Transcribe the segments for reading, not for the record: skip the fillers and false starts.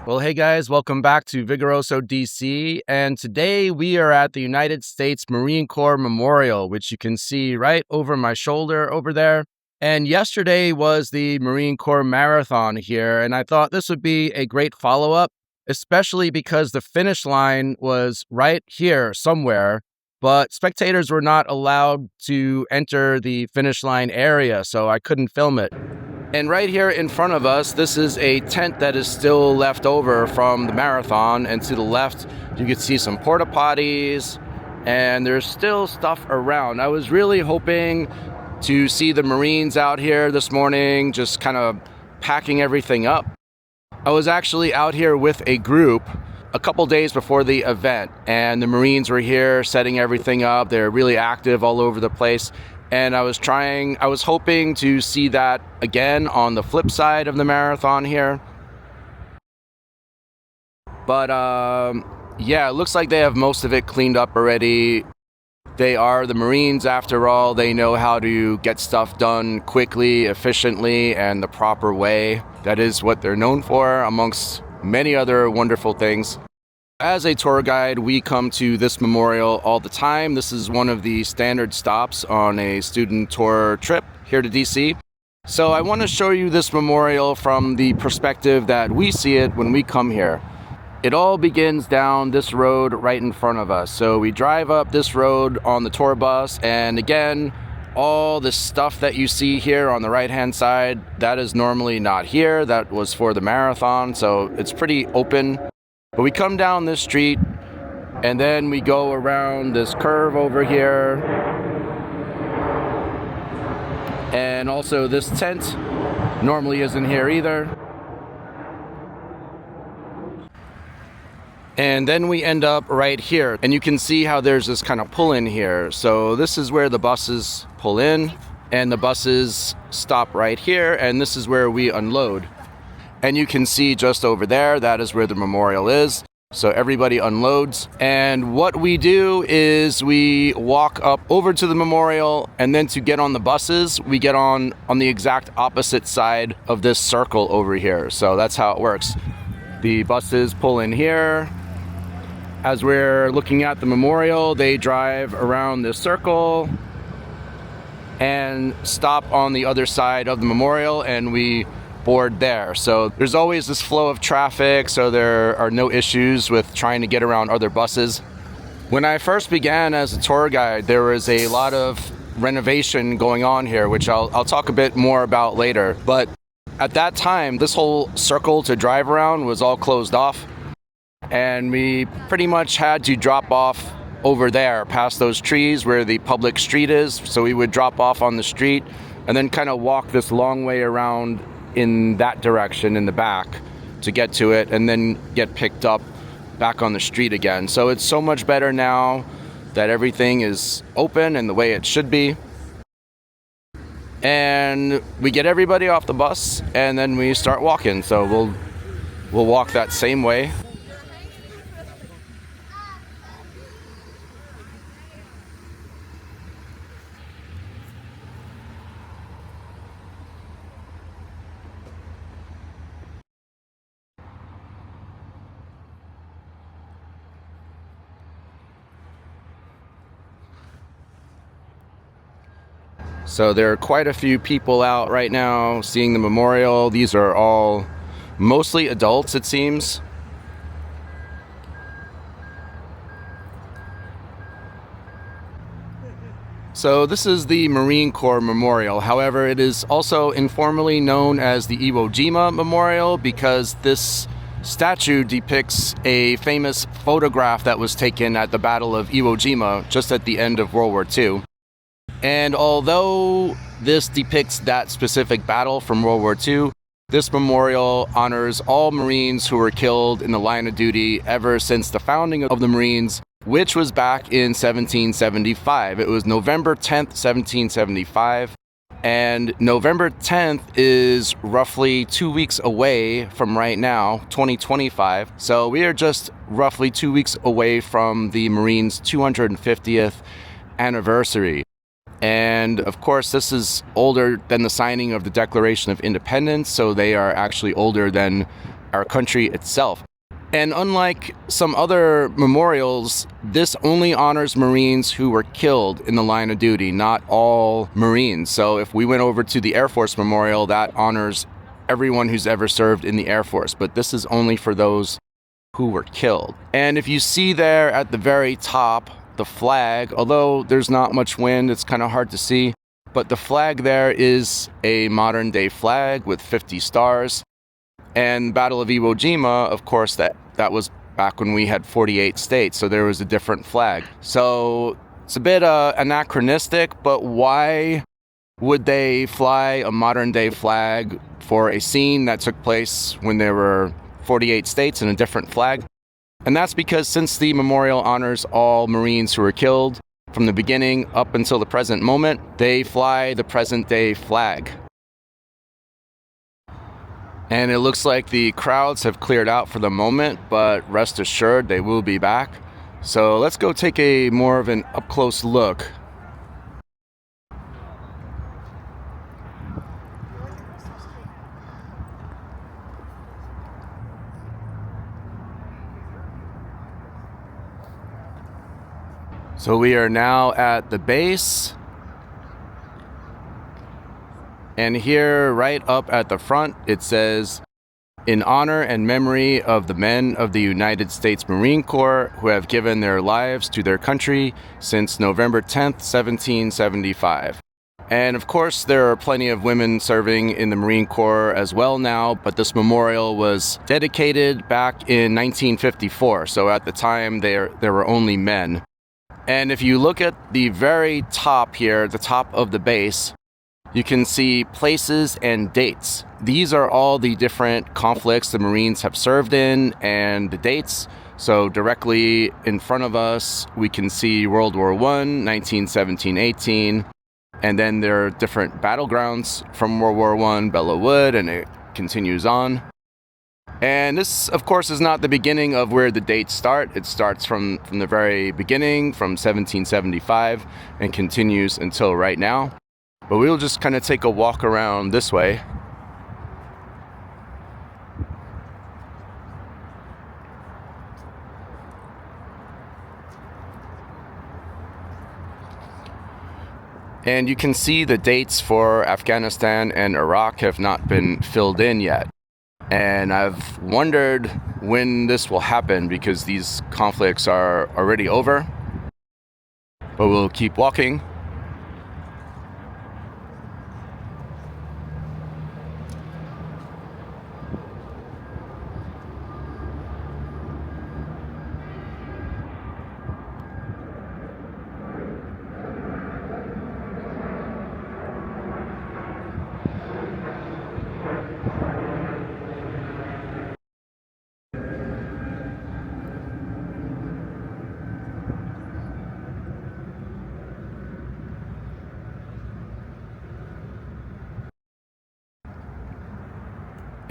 Well, hey guys, welcome back to Vigoroso DC. And today we are at the United States Marine Corps Memorial, which you can see right over my shoulder over there. And yesterday was the Marine Corps Marathon here, and I thought this would be a great follow-up, especially because the finish line was right here somewhere, but spectators were not allowed to enter the finish line area, so I couldn't film it. And right here in front of us, this is a tent that is still left over from the marathon. And to the left, you can see some porta potties, and there's still stuff around. I was really hoping to see the Marines out here this morning, just kind of packing everything up. I was actually out here with a group a couple days before the event, and the Marines were here setting everything up. They're really active all over the place. And I was hoping to see that again on the flip side of the marathon here. But yeah, it looks like they have most of it cleaned up already. They are the Marines after all. They know how to get stuff done quickly, efficiently, and the proper way. That is what they're known for, amongst many other wonderful things. As a tour guide, we come to this memorial all the time. This is one of the standard stops on a student tour trip here to DC. So I want to show you this memorial from the perspective that we see it when we come here. It all begins down this road right in front of us. So we drive up this road on the tour bus, and again, all the stuff that you see here on the right-hand side, that is normally not here. That was for the marathon, so it's pretty open. But we come down this street, and then we go around this curve over here. And also this tent normally isn't here either. And then we end up right here, and you can see how there's this kind of pull-in here. So this is where the buses pull in, and the buses stop right here, and this is where we unload. And you can see just over there, that is where the memorial is. So everybody unloads. And what we do is we walk up over to the memorial, and then to get on the buses, we get on the exact opposite side of this circle over here. So that's how it works. The buses pull in here. As we're looking at the memorial, they drive around this circle and stop on the other side of the memorial, and we board there. So there's always this flow of traffic, so there are no issues with trying to get around other buses. When I first began as a tour guide, there was a lot of renovation going on here, which I'll talk a bit more about later. But at that time, this whole circle to drive around was all closed off, and we pretty much had to drop off over there past those trees where the public street is. So we would drop off on the street and then kind of walk this long way around in that direction in the back to get to it, and then get picked up back on the street again. So it's so much better now that everything is open and the way it should be. And we get everybody off the bus, and then we start walking. So we'll walk that same way. So there are quite a few people out right now seeing the memorial. These are all mostly adults, it seems. So this is the Marine Corps Memorial. However, it is also informally known as the Iwo Jima Memorial because this statue depicts a famous photograph that was taken at the Battle of Iwo Jima just at the end of World War II. And although this depicts that specific battle from World War II, this memorial honors all Marines who were killed in the line of duty ever since the founding of the Marines, which was back in 1775. It was November 10th, 1775. And November 10th is roughly 2 weeks away from right now, 2025. So we are just roughly 2 weeks away from the Marines' 250th anniversary. And of course, this is older than the signing of the Declaration of Independence, so they are actually older than our country itself. And unlike some other memorials, this only honors Marines who were killed in the line of duty, not all Marines. So if we went over to the Air Force Memorial, that honors everyone who's ever served in the Air Force. But this is only for those who were killed. And if you see there at the very top, the flag, although there's not much wind, it's kind of hard to see, but the flag there is a modern day flag with 50 stars. And Battle of Iwo Jima, of course, that was back when we had 48 states, so there was a different flag. So it's a bit anachronistic, but why would they fly a modern day flag for a scene that took place when there were 48 states and a different flag? And that's because since the memorial honors all Marines who were killed from the beginning up until the present moment, they fly the present day flag. And it looks like the crowds have cleared out for the moment, but rest assured they will be back. So let's go take a more of an up-close look. So we are now at the base. And here, right up at the front, it says, "In honor and memory of the men of the United States Marine Corps who have given their lives to their country since November 10th, 1775. And of course, there are plenty of women serving in the Marine Corps as well now, but this memorial was dedicated back in 1954. So at the time, there were only men. And if you look at the very top here, the top of the base, you can see places and dates. These are all the different conflicts the Marines have served in and the dates. So directly in front of us, we can see World War I, 1917-18. And then there are different battlegrounds from World War I, Belleau Wood, and it continues on. And this, of course, is not the beginning of where the dates start. It starts from the very beginning, from 1775, and continues until right now. But we'll just kind of take a walk around this way. And you can see the dates for Afghanistan and Iraq have not been filled in yet. And I've wondered when this will happen because these conflicts are already over. But we'll keep walking.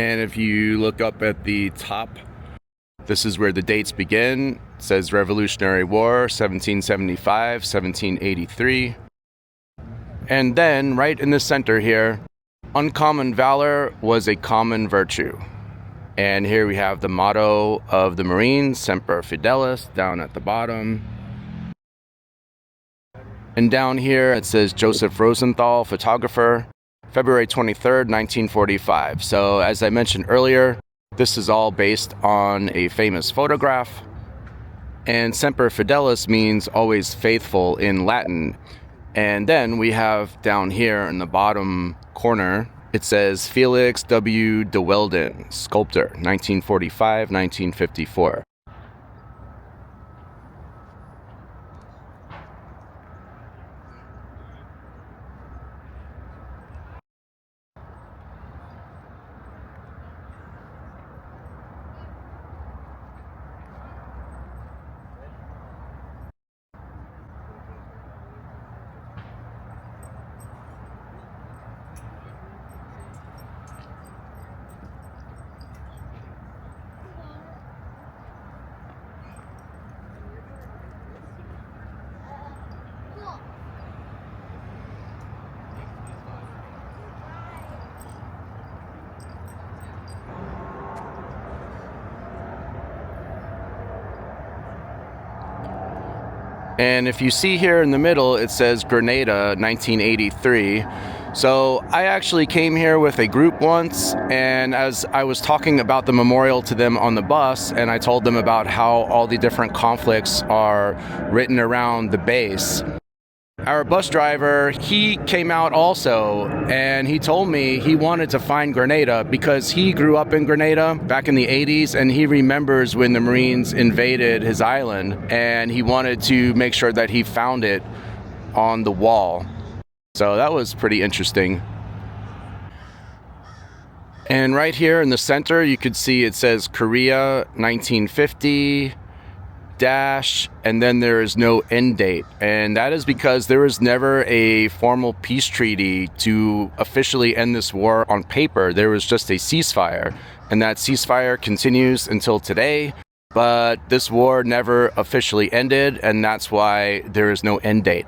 And if you look up at the top, this is where the dates begin. It says Revolutionary War, 1775, 1783. And then, right in the center here, uncommon valor was a common virtue. And here we have the motto of the Marines, Semper Fidelis, down at the bottom. And down here it says Joseph Rosenthal, photographer, February 23rd, 1945. So as I mentioned earlier, this is all based on a famous photograph. And Semper Fidelis means always faithful in Latin. And then we have down here in the bottom corner, it says Felix W. de Weldon, sculptor, 1945-1954. And if you see here in the middle, it says Grenada 1983. So I actually came here with a group once, and as I was talking about the memorial to them on the bus, and I told them about how all the different conflicts are written around the base, our bus driver, he came out also, and he told me he wanted to find Grenada because he grew up in Grenada back in the 80s, and he remembers when the Marines invaded his island, and he wanted to make sure that he found it on the wall. So that was pretty interesting. And right here in the center, you could see it says Korea 1950 dash, and then there is no end date. And that is because there was never a formal peace treaty to officially end this war on paper. There was just a ceasefire, and that ceasefire continues until today. But this war never officially ended, and that's why there is no end date.